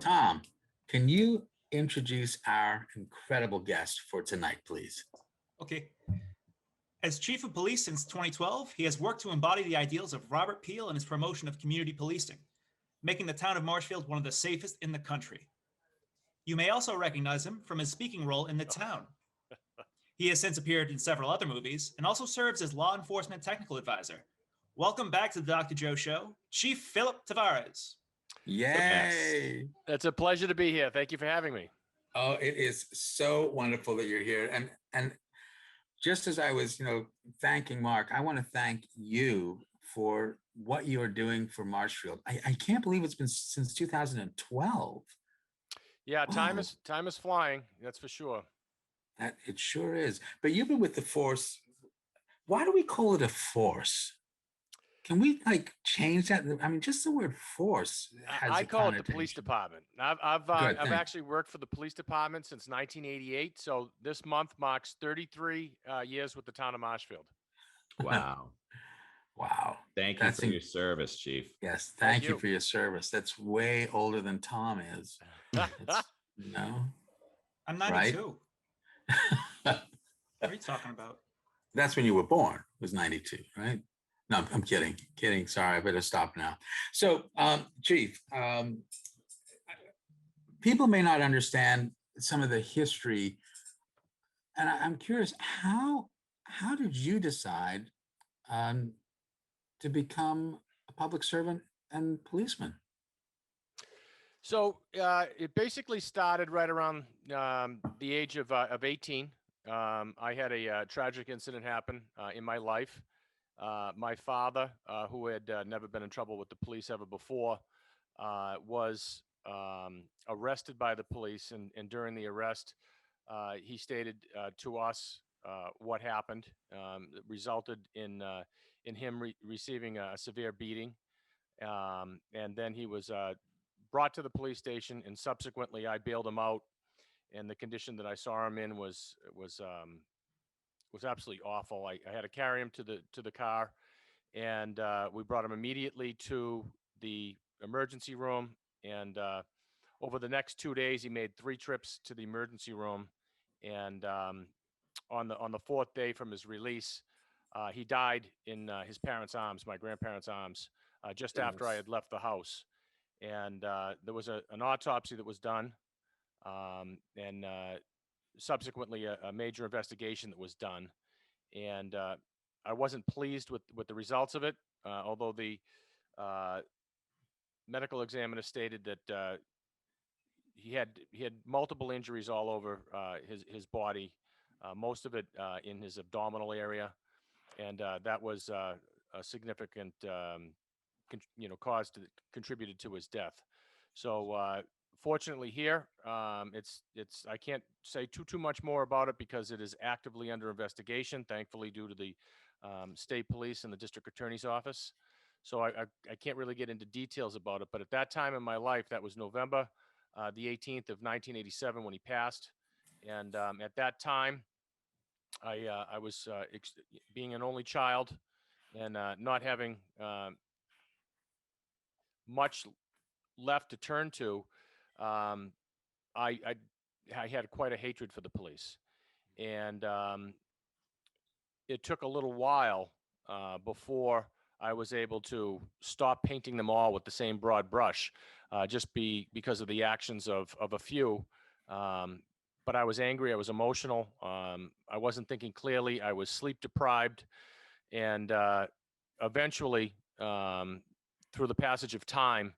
Tom, can you introduce our incredible guest for tonight, please? Okay. As chief of police since 2012, he has worked to embody the ideals of Robert Peel and his promotion of community policing, making the town of Marshfield one of the safest in the country. You may also recognize him from his speaking role in The Town. He has since appeared in several other movies and also serves as law enforcement technical advisor. Welcome back to the Dr. Joe Show, Chief Philip Tavares. Yay! Yes. It's a pleasure to be here. Thank you for having me. Oh, it is so wonderful that you're here. And just as I was, thanking Mark, I want to thank you for what you are doing for Marshfield. I can't believe it's been since 2012. Yeah, Wow. time is flying. That's for sure. That it sure is. But you've been with the force. Why do we call it a force? Can we change that? I mean, just the word force has I a call it the police connotation. department. I've Good, thanks. actually worked for the police department since 1988. So this month marks 33 years with the town of Marshfield. Wow. Wow. Thank you for your service, Chief. Yes, Thank thank you you. for your service. That's way older than Tom is. It's, I'm Right? 92. What are you talking about? That's when you were born, was 92, right? No, I'm kidding. Kidding. Sorry, I better stop now. So, Chief, people may not understand some of the history, and I'm curious, how did you decide to become a public servant and policeman? So it basically started right around the age of 18. I had a tragic incident happen in my life. My father, who had never been in trouble with the police ever before, was arrested by the police. And during the arrest, he stated to us what happened. It resulted in him receiving a severe beating. And then he was brought to the police station, and subsequently I bailed him out. And the condition that I saw him in was absolutely awful. I had to carry him to the car, and we brought him immediately to the emergency room. And over the next 2 days, he made 3 trips to the emergency room. And on the 4th day from his release, he died in his parents' arms, my grandparents' arms, just after I had left the house. And there was an autopsy that was done, and subsequently a major investigation that was done. And I wasn't pleased with the results of it, although the medical examiner stated that he had multiple injuries all over his body, most of it in his abdominal area, and that was a significant cause that contributed to his death. So fortunately here, it's I can't say too much more about it because it is actively under investigation, thankfully, due to the state police and the district attorney's office. So I can't really get into details about it, but at that time in my life, that was November the 18th of 1987 when he passed. And at that time, I was being an only child and not having much left to turn to. I had quite a hatred for the police, and it took a little while before I was able to stop painting them all with the same broad brush, just because of the actions of a few. But I was angry. I was emotional. I wasn't thinking clearly. I was sleep deprived, and eventually, through the passage of time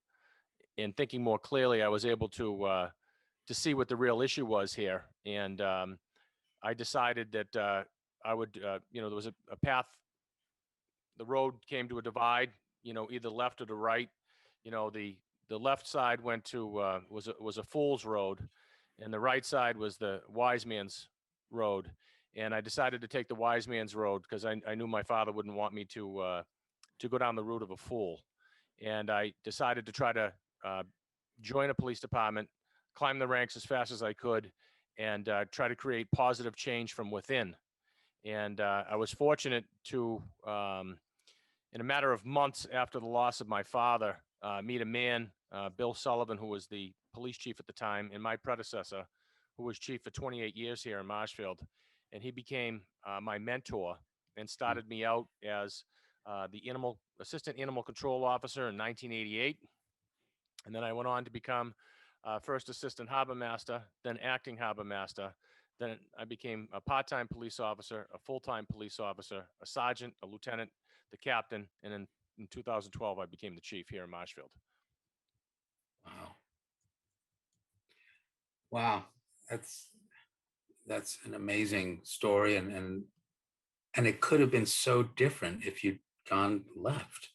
and thinking more clearly, I was able to see what the real issue was here. And I decided that I would, there was a path. The road came to a divide, either left or to right. The left side went to was a fool's road, and the right side was the wise man's road. And I decided to take the wise man's road because I knew my father wouldn't want me to go down the route of a fool. And I decided to try to join a police department, climb the ranks as fast as I could, and try to create positive change from within. And I was fortunate to, in a matter of months after the loss of my father, meet a man, Bill Sullivan, who was the police chief at the time, and my predecessor, who was chief for 28 years here in Marshfield. And he became my mentor and started me out as the assistant animal control officer in 1988. And then I went on to become first assistant harbor master, then acting harbor master. Then I became a part-time police officer, a full-time police officer, a sergeant, a lieutenant, the captain, and then in 2012, I became the chief here in Marshfield. Wow. Wow. That's an amazing story. And it could have been so different if you'd gone left.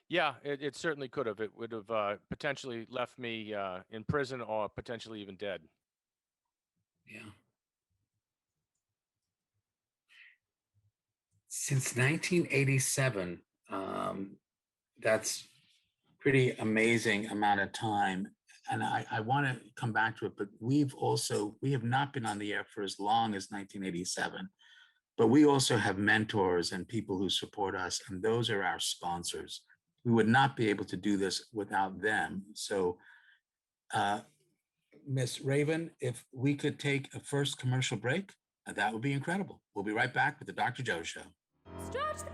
Yeah, it certainly could have. It would have potentially left me in prison or potentially even dead. Yeah. Since 1987, that's pretty amazing amount of time. And I want to come back to it, but we have not been on the air for as long as 1987, but we also have mentors and people who support us, and those are our sponsors. We would not be able to do this without them. So, Miss Raven, if we could take a first commercial break, that would be incredible. We'll be right back with the Dr. Joe Show. Stretch the